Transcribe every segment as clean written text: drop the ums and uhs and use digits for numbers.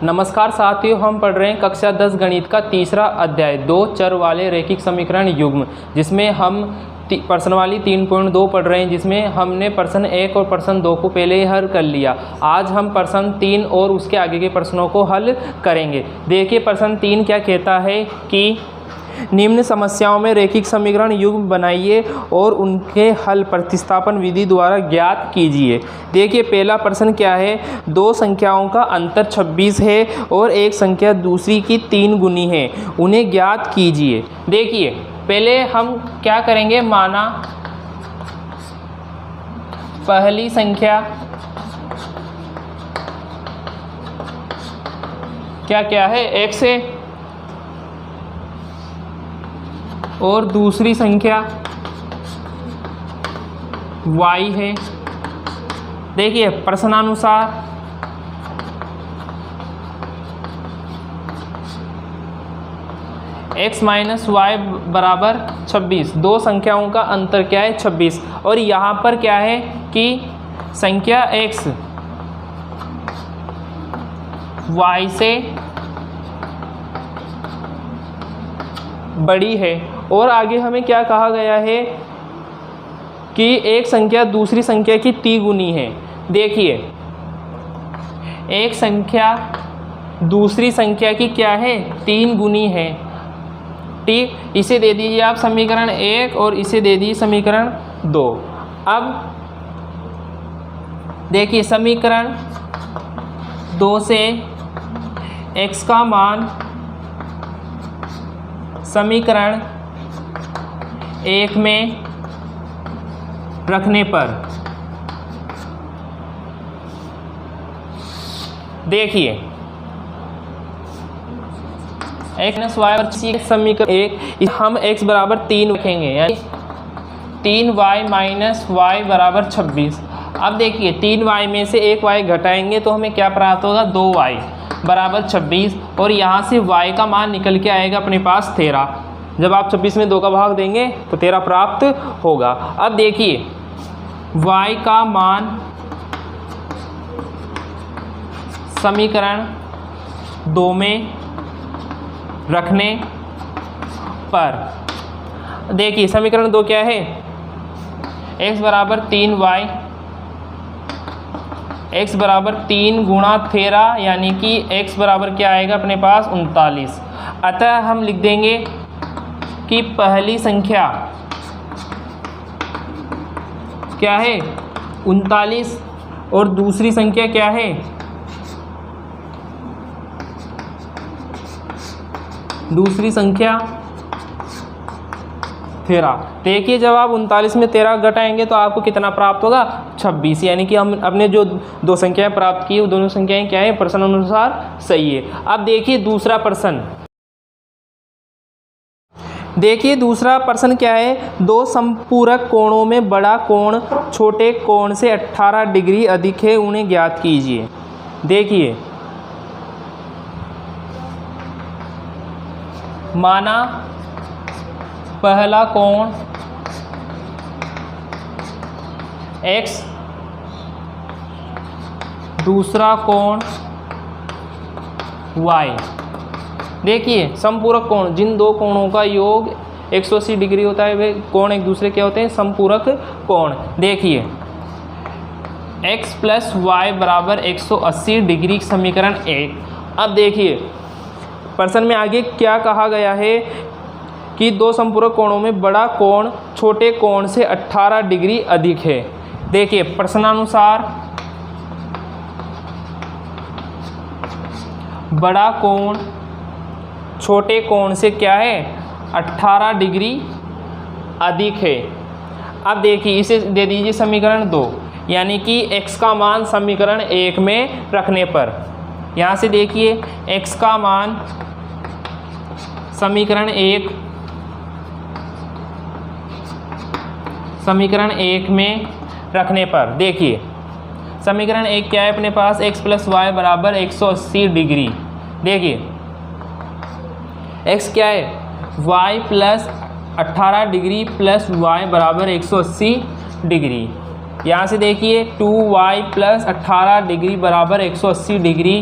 नमस्कार साथियों, हम पढ़ रहे हैं कक्षा 10 गणित का तीसरा अध्याय दो चर वाले रैखिक समीकरण युग्म, जिसमें हम प्रश्नावली 3.2 पढ़ रहे हैं, जिसमें हमने प्रश्न 1 और प्रश्न 2 को पहले ही हल कर लिया। आज हम प्रश्न 3 और उसके आगे के प्रश्नों को हल करेंगे। देखिए प्रश्न 3 क्या कहता है कि निम्न समस्याओं में रैखिक समीकरण युग्म बनाइए और उनके हल प्रतिस्थापन विधि द्वारा ज्ञात कीजिए। देखिए पहला प्रश्न क्या है, दो संख्याओं का अंतर 26 है और एक संख्या दूसरी की 3 गुनी है, उन्हें ज्ञात कीजिए। देखिए पहले हम क्या करेंगे, माना पहली संख्या क्या क्या है, x है, और दूसरी संख्या y है। देखिए प्रश्नानुसार x माइनस वाई बराबर 26, दो संख्याओं का अंतर क्या है 26, और यहाँ पर क्या है कि संख्या x y से बड़ी है, और आगे हमें क्या कहा गया है कि एक संख्या दूसरी संख्या की 3 गुनी है। देखिए एक संख्या दूसरी संख्या की क्या है, 3 गुनी है। ठीक, इसे दे दीजिए आप समीकरण 1 और इसे दे दीजिए समीकरण 2। अब देखिए समीकरण 2 से x का मान समीकरण 1 में रखने पर देखिए x माइनस वाई और समीकरण 1 हम x बराबर 3 रखेंगे, यानी 3y माइनस वाई बराबर 26। अब देखिए 3y में से एक y घटाएंगे तो हमें क्या प्राप्त होगा, 2y बराबर 26, और यहाँ से y का मान निकल के आएगा अपने पास 13। जब आप 26 में 2 का भाग देंगे तो 13 प्राप्त होगा। अब देखिए y का मान समीकरण 2 में रखने पर देखिए समीकरण 2 क्या है, x बराबर 3y, x बराबर 3 गुणा 13, यानी कि x बराबर क्या आएगा अपने पास 39। अतः हम लिख देंगे कि पहली संख्या क्या है 39 और दूसरी संख्या क्या है, दूसरी संख्या 13। देखिए जब आप 39 में 13 घटाएंगे तो आपको कितना प्राप्त होगा, 26, यानी कि हम अपने जो दो संख्याएं प्राप्त की वो दोनों संख्याएं क्या है, प्रश्न अनुसार सही है। अब देखिए दूसरा प्रश्न, देखिए दूसरा प्रश्न क्या है, दो संपूरक कोणों में बड़ा कोण छोटे कोण से 18 डिग्री अधिक है, उन्हें ज्ञात कीजिए। देखिए माना पहला कोण x, दूसरा कोण y। देखिए समपूरक कोण, जिन दो कोणों का योग 180 डिग्री होता है वे कोण एक दूसरे क्या होते हैं, समपूरक कोण। देखिए x प्लस वाई बराबर 180 डिग्री, समीकरण 1। अब देखिए प्रश्न में आगे क्या कहा गया है कि दो संपूरक कोणों में बड़ा कोण छोटे कोण से 18 डिग्री अधिक है। देखिए प्रश्नानुसार बड़ा कोण छोटे कोण से क्या है, 18 डिग्री अधिक है। अब देखिए इसे दे दीजिए समीकरण 2, यानी कि x का मान समीकरण 1 में रखने पर, यहाँ से देखिए x का मान समीकरण 1 में रखने पर, देखिए समीकरण 1 क्या है अपने पास, x प्लस वाई बराबर 180 डिग्री। देखिए x क्या है, y plus 18 degree plus y बराबर 180 डिग्री। यहाँ से देखिए 2y प्लस 18 डिग्री बराबर 180 डिग्री।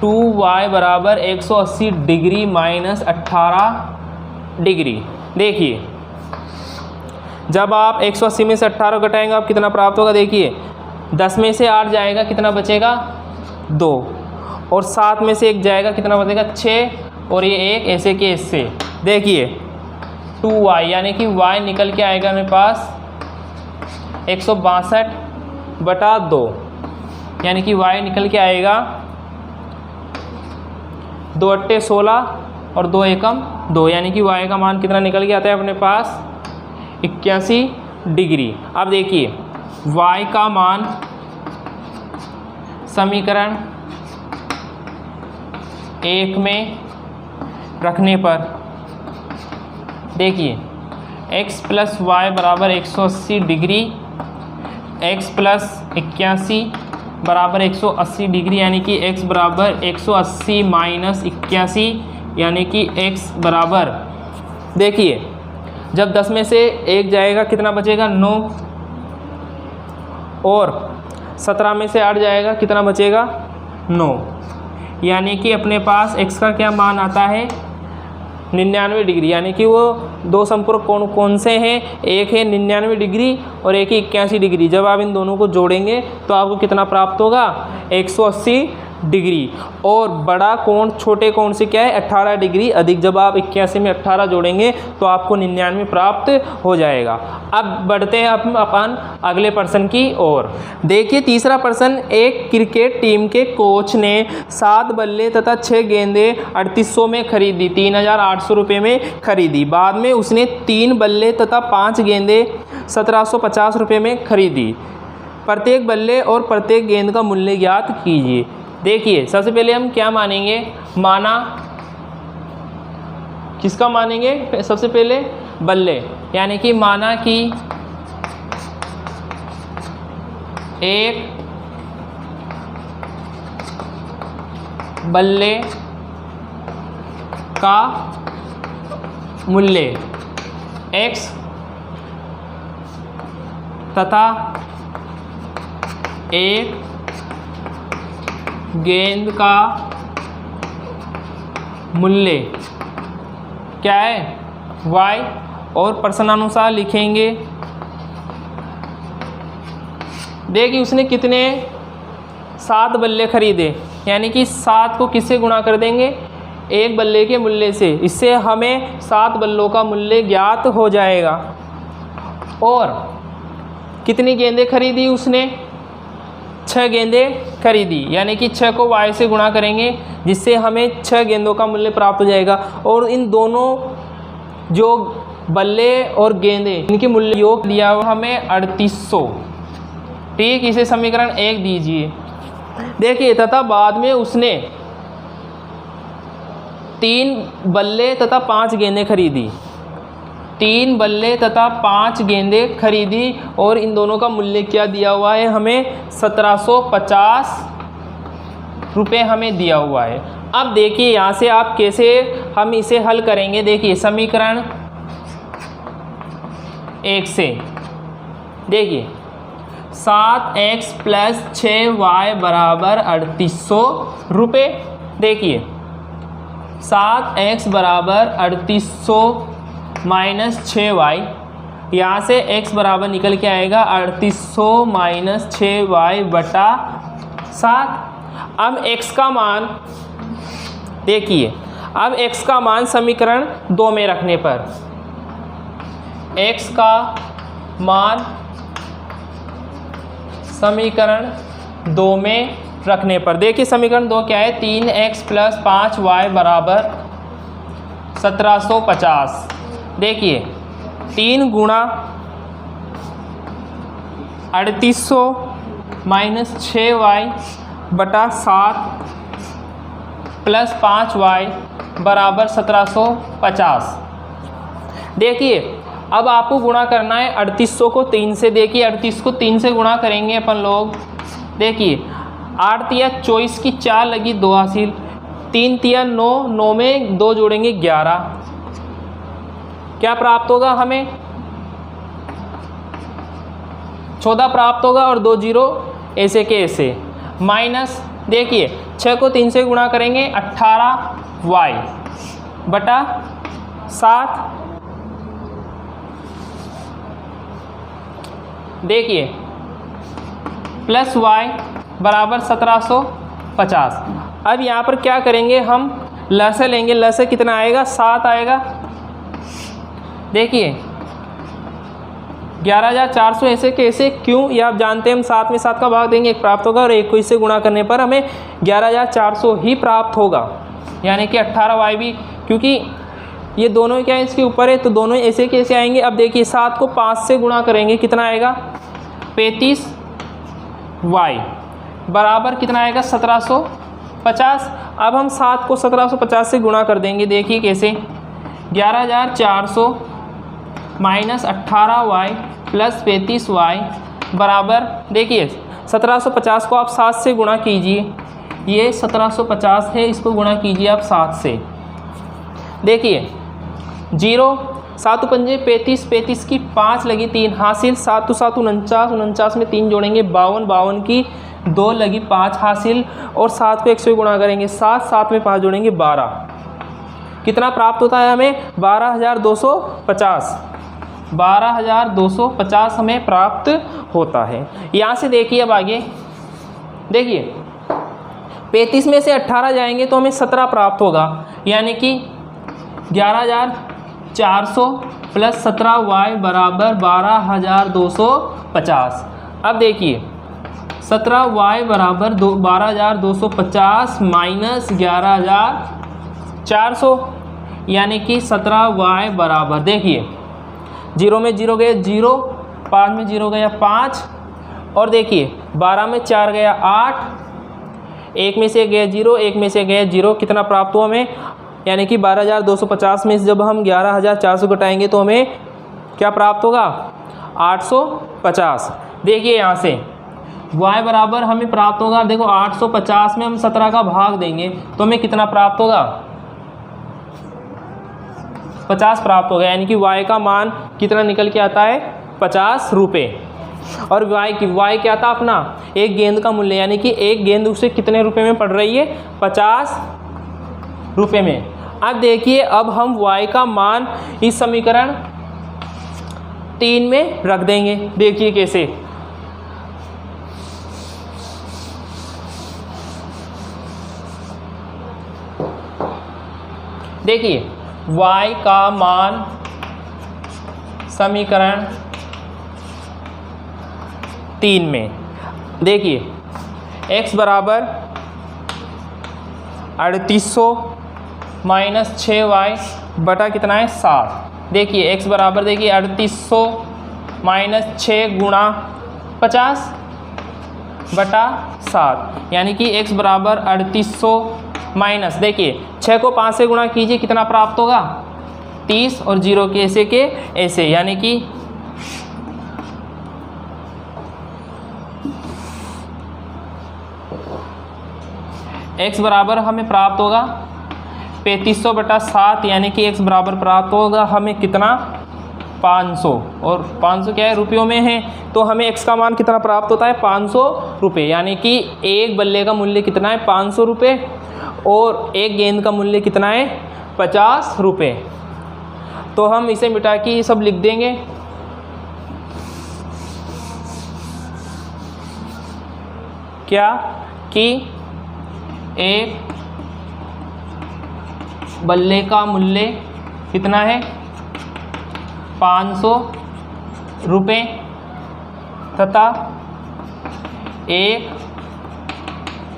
2y बराबर 180 डिग्री माइनस 18 डिग्री। देखिए जब आप 180 में से 18 घटाएंगे आप कितना प्राप्त होगा, देखिए 10 में से 8 जाएगा कितना बचेगा 2, और 7 में से 1 जाएगा कितना बचेगा 6, और ये 1 ऐसे के इससे। देखिए 2y यानी कि y निकल के आएगा मेरे पास 162/2, यानी कि y निकल के आएगा 2 अट्टे 16 और 2 एकम 2, यानी कि y का मान कितना निकल के आता है अपने पास 81 डिग्री। अब देखिए y का मान समीकरण 1 में रखने पर देखिए x प्लस वाई बराबर 180 डिग्री, x प्लस 81 बराबर 180 डिग्री, यानी कि x बराबर 180 माइनस 81, यानी कि x बराबर, देखिए जब 10 में से 1 जाएगा कितना बचेगा 9, और 17 में से 8 जाएगा कितना बचेगा 9, यानी कि अपने पास x का क्या मान आता है 99 डिग्री। यानी कि वो दो संपर्क कोण कौन से हैं, एक है 99 डिग्री और एक है 81 डिग्री। जब आप इन दोनों को जोड़ेंगे तो आपको कितना प्राप्त होगा 180 डिग्री, और बड़ा कोण छोटे कोण से क्या है 18 डिग्री अधिक। जब आप 81 में 18 जोड़ेंगे तो आपको 99 प्राप्त हो जाएगा। अब बढ़ते हैं अपन अगले प्रश्न की ओर। देखिए तीसरा प्रश्न, एक क्रिकेट टीम के कोच ने 7 बल्ले तथा 6 गेंदें 3800 में खरीदी, 3800 रुपये में खरीदी। बाद में उसने 3 बल्ले तथा 5 गेंदें 1750 रुपये में खरीदी। प्रत्येक बल्ले और प्रत्येक गेंद का मूल्य ज्ञात कीजिए। देखिए सबसे पहले हम क्या मानेंगे, माना किसका मानेंगे, सबसे पहले बल्ले, यानी कि माना कि एक बल्ले का मूल्य x तथा एक गेंद का मूल्य क्या है y, और प्रश्नानुसार लिखेंगे। देखिए उसने कितने 7 बल्ले खरीदे, यानी कि 7 को किससे गुणा कर देंगे, एक बल्ले के मूल्य से। इससे हमें 7 बल्लों का मूल्य ज्ञात हो जाएगा। और कितनी गेंदें खरीदी उसने, 6 गेंदें खरीदी, यानी कि 6 को y से गुणा करेंगे जिससे हमें 6 गेंदों का मूल्य प्राप्त हो जाएगा। और इन दोनों जो बल्ले और गेंदें इनके मूल्य योग दिया हुआ हमें 3800। ठीक, इसे समीकरण 1 दीजिए। देखिए तथा बाद में उसने 3 बल्ले तथा 5 गेंदें खरीदी, 3 बल्ले तथा 5 गेंदें खरीदी, और इन दोनों का मूल्य क्या दिया हुआ है हमें 1750 रुपये हमें दिया हुआ है। अब देखिए यहाँ से आप कैसे हम इसे हल करेंगे। देखिए समीकरण 1 से देखिए 7x प्लस 6y बराबर 3800 रुपये। देखिए 7x बराबर 3800 माइनस 6y, यहाँ से x बराबर निकल के आएगा 3800 माइनस 6y बटा 7। अब x का मान देखिए, अब x का मान समीकरण 2 में रखने पर, x का मान समीकरण 2 में रखने पर, देखिए समीकरण 2 क्या है, 3x प्लस 5y बराबर 1750। देखिए 3 गुणा 3800 माइनस 6y बटा 7 प्लस 5y बराबर 1750। देखिए अब आपको गुणा करना है 3800 को 3 से। देखिए 38 को 3 से गुणा करेंगे अपन लोग। देखिए 8 तिया 24 की 4 लगी 2 हासिल, 3 तिया 9, 9 में 2 जोड़ेंगे 11, क्या प्राप्त होगा हमें 14 प्राप्त होगा, और 2 जीरो ऐसे के ऐसे। माइनस देखिए 6 को 3 से गुणा करेंगे 18y बटा 7। देखिए प्लस y बराबर 1750। अब यहाँ पर क्या करेंगे, हम लसे लेंगे। लसे कितना आएगा, 7 आएगा। देखिए 11,400 ऐसे कैसे, क्यों, ये आप जानते हैं। हम 7 में 7 का भाग देंगे, 1 प्राप्त होगा, और 1 को इससे गुणा करने पर हमें 11,400 ही प्राप्त होगा। यानी कि 18y भी, क्योंकि ये दोनों क्या है, इसके ऊपर है, तो दोनों ऐसे कैसे आएंगे। अब देखिए 7 को 5 से गुणा करेंगे, कितना आएगा, 35y बराबर कितना आएगा, 1750। अब हम 7 को 1750 से गुणा कर देंगे। देखिए कैसे, 11,400 माइनस 18y प्लस 35y बराबर, देखिए 1750 को आप 7 से गुणा कीजिए, ये 1750 है, इसको गुणा कीजिए आप 7 से। देखिए 0, 7 पंजे 35, 35 की 5 लगी 3 हासिल, 7 तो 7 49, 49 में 3 जोड़ेंगे 52, 52 की 2 लगी 5 हासिल, और 7 को 1 से गुणा करेंगे 7, 7 में 5 जोड़ेंगे 12। कितना प्राप्त होता है हमें, 12,250। 12,250 हमें प्राप्त होता है। यहाँ से देखिए अब आगे, देखिए 35 में से 18 जाएंगे तो हमें 17 प्राप्त होगा, यानी कि 11,400 प्लस 17y बराबर 12,250। अब देखिए 17y बराबर 12,250 माइनस 11,400, यानी कि 17y बराबर, देखिए 0 में 0 गया 0, 5 में 0 गया 5, और देखिए 12 में 4 गया 8, 1 में से गया 0, 1 में से गया 0, कितना प्राप्त हुआ हमें, यानी कि 12,250 में से जब हम 11,400 घटाएंगे तो हमें क्या प्राप्त होगा, 850। देखिए यहाँ से y बराबर हमें प्राप्त होगा, देखो 850 में हम 17 का भाग देंगे तो हमें कितना प्राप्त होगा, 50 प्राप्त होगा। यानी कि y का मान कितना निकल के आता है, 50 रुपये। और y क्या था अपना, एक गेंद का मूल्य, यानी कि एक गेंद उसे कितने रुपए में पड़ रही है, 50 रुपये में। अब देखिए, अब हम y का मान इस समीकरण 3 में रख देंगे। देखिए कैसे, देखिए y का मान समीकरण 3 में, देखिए x बराबर 3800 माइनस 6y बटा कितना है, 7। देखिए x बराबर, देखिए 3800 माइनस 6 गुणा 50 बटा 7, यानी कि x बराबर 3800 माइनस, देखिए 6 को 5 से गुणा कीजिए, कितना प्राप्त होगा, 30, और 0 के ऐसे, यानी कि x बराबर हमें प्राप्त होगा 3500 बटा 7, यानी कि x बराबर प्राप्त होगा हमें कितना, 500, और 500 क्या है, रुपयों में है, तो हमें x का मान कितना प्राप्त होता है, 500 रुपये। यानी कि एक बल्ले का मूल्य कितना है, 500 रुपये, और एक गेंद का मूल्य कितना है, 50 रुपये। तो हम इसे मिटा के ये सब लिख देंगे। क्या कि एक बल्ले का मूल्य कितना है, 500 रुपये, तथा एक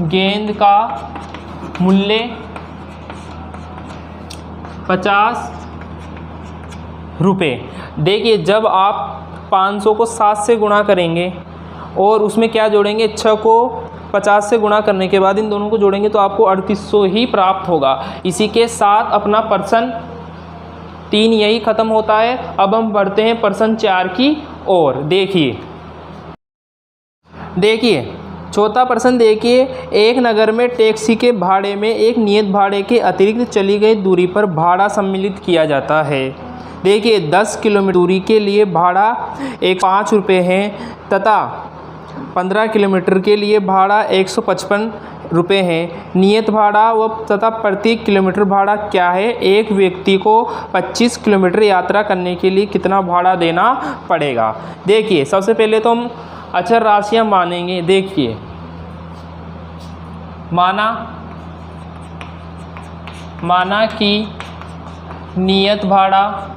गेंद का मूल्य 50 रुपये। देखिए जब आप 500 को 7 से गुणा करेंगे और उसमें क्या जोड़ेंगे, 6 को 50 से गुणा करने के बाद इन दोनों को जोड़ेंगे तो आपको 3800 ही प्राप्त होगा। इसी के साथ अपना प्रश्न 3 यही ख़त्म होता है। अब हम बढ़ते हैं प्रश्न 4 की ओर। देखिए चौथा प्रश्न देखिए, एक नगर में टैक्सी के भाड़े में एक नियत भाड़े के अतिरिक्त चली गई दूरी पर भाड़ा सम्मिलित किया जाता है। देखिए 10 किलोमीटर दूरी के लिए भाड़ा 5 रुपये है तथा 15 किलोमीटर के लिए भाड़ा 155 रुपए हैं। नियत भाड़ा व तथा प्रति किलोमीटर भाड़ा क्या है? एक व्यक्ति को 25 किलोमीटर यात्रा करने के लिए कितना भाड़ा देना पड़ेगा? देखिए, सबसे पहले तो हम अचर राशियां मानेंगे। देखिए, माना कि नियत भाड़ा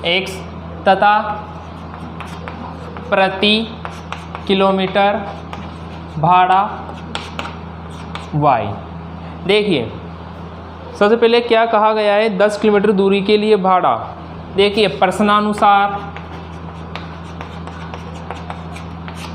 x तथा प्रति किलोमीटर भाड़ा y। देखिए, सबसे पहले क्या कहा गया है? 10 किलोमीटर दूरी के लिए भाड़ा। देखिए, प्रश्नानुसार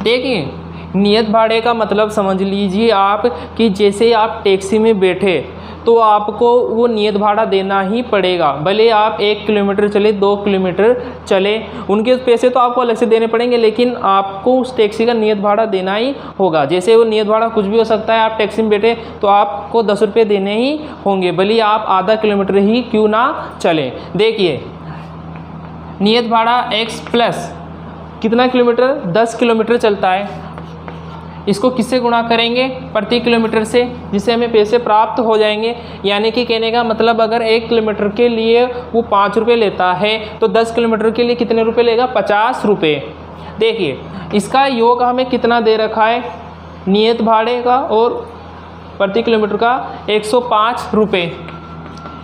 देखिए, नियत भाड़े का मतलब समझ लीजिए आप कि जैसे आप टैक्सी में बैठे तो आपको वो नियत भाड़ा देना ही पड़ेगा, भले आप 1 किलोमीटर चले, 2 किलोमीटर चले, उनके पैसे तो आपको अलग से देने पड़ेंगे, लेकिन आपको उस टैक्सी का नियत भाड़ा देना ही होगा। जैसे वो नियत भाड़ा कुछ भी हो सकता है, आप टैक्सी में बैठे तो आपको 10 रुपये देने ही होंगे, भले आप आधा किलोमीटर ही क्यों ना चलें। देखिए, नियत भाड़ा x प्लस कितना किलोमीटर? 10 किलोमीटर चलता है। इसको किससे गुणा करेंगे? प्रति किलोमीटर से, जिससे हमें पैसे प्राप्त हो जाएंगे। यानी कि कहने का मतलब, अगर 1 किलोमीटर के लिए वो 5 रुपये लेता है तो 10 किलोमीटर के लिए कितने रुपए लेगा? 50 रुपये। देखिए, इसका योग हमें कितना दे रखा है? नियत भाड़े का और प्रति किलोमीटर का 105 रुपये।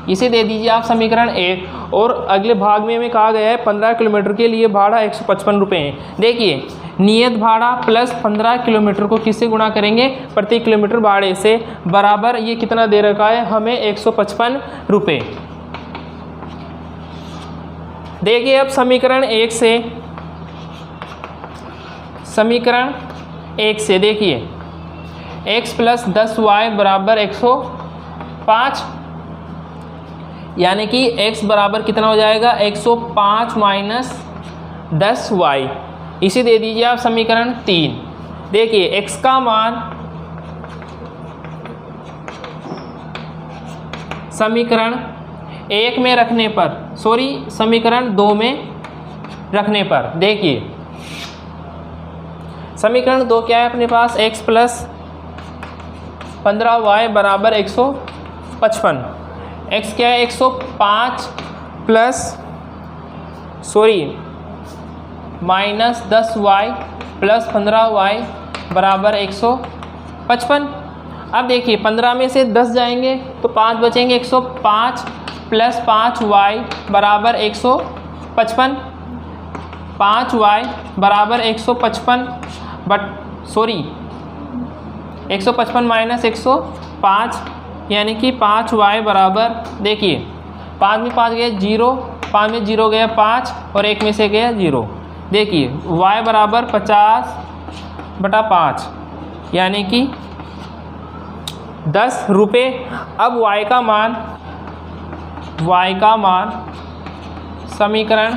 इसे दे दीजिए आप समीकरण 1। और अगले भाग में हमें कहा गया है 15 किलोमीटर के लिए भाड़ा 155 रुपये है। देखिए, नियत भाड़ा प्लस 15 किलोमीटर को किससे गुणा करेंगे? प्रति किलोमीटर भाड़े से, बराबर ये कितना दे रखा है हमें? 155 रुपये। देखिए, अब समीकरण 1 से देखिए, x प्लस 10y बराबर 105, यानी कि x बराबर कितना हो जाएगा? 105 माइनस 10y। इसे दे दीजिए आप समीकरण 3। देखिए, x का मान समीकरण 1 में रखने पर, समीकरण 2 में रखने पर, देखिए समीकरण 2 क्या है अपने पास? x प्लस 15y बराबर 155। x क्या है? 105 plus minus 10y plus 15y बराबर 155। अब देखिए, 15 में से 10 जाएंगे तो 5 बचेंगे। 105 प्लस 5y बराबर 155। 5y बराबर 155 155 माइनस 105, यानी कि 5y बराबर, देखिए 5 में 5 गया 0, 5 में 0 गया 5 और 1 में से गया 0। देखिए, y बराबर 50/5, यानी कि 10 रुपये। अब y का मान समीकरण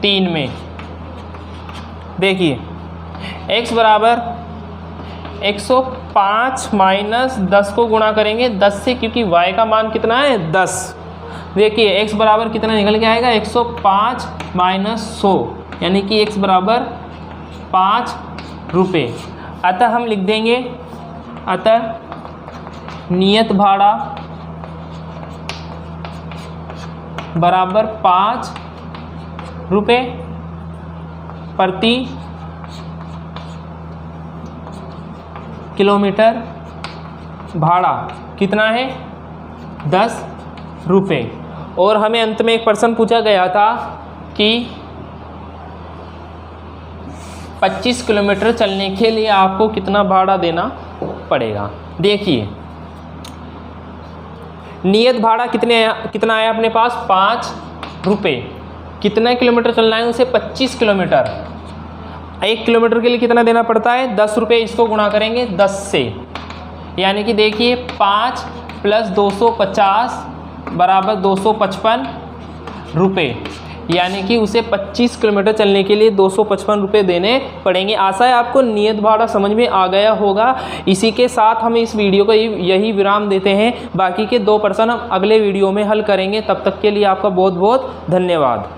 3 में देखिए, x बराबर 105 माइनस 10 को गुणा करेंगे 10 से, क्योंकि y का मान कितना है? 10। देखिए, x बराबर कितना निकल के आएगा? 105 माइनस 100, यानी कि x बराबर 5 रुपये। अतः हम लिख देंगे, अतः नियत भाड़ा बराबर 5 रुपये प्रति किलोमीटर भाड़ा कितना है? 10 रुपये। और हमें अंत में एक प्रश्न पूछा गया था कि 25 किलोमीटर चलने के लिए आपको कितना भाड़ा देना पड़ेगा। देखिए, नियत भाड़ा कितना आया अपने पास? 5 रुपये। कितने किलोमीटर चलना है उसे? 25 किलोमीटर। 1 किलोमीटर के लिए कितना देना पड़ता है? 10 रुपये। इसको गुणा करेंगे 10 से, यानी कि देखिए 5 प्लस 250 बराबर 255 रुपये, यानी कि उसे 25 किलोमीटर चलने के लिए 255 रुपये देने पड़ेंगे। आशा है आपको नियत भाड़ा समझ में आ गया होगा। इसी के साथ हम इस वीडियो को यही विराम देते हैं। बाकी के 2 प्रश्न हम अगले वीडियो में हल करेंगे। तब तक के लिए आपका बहुत बहुत धन्यवाद।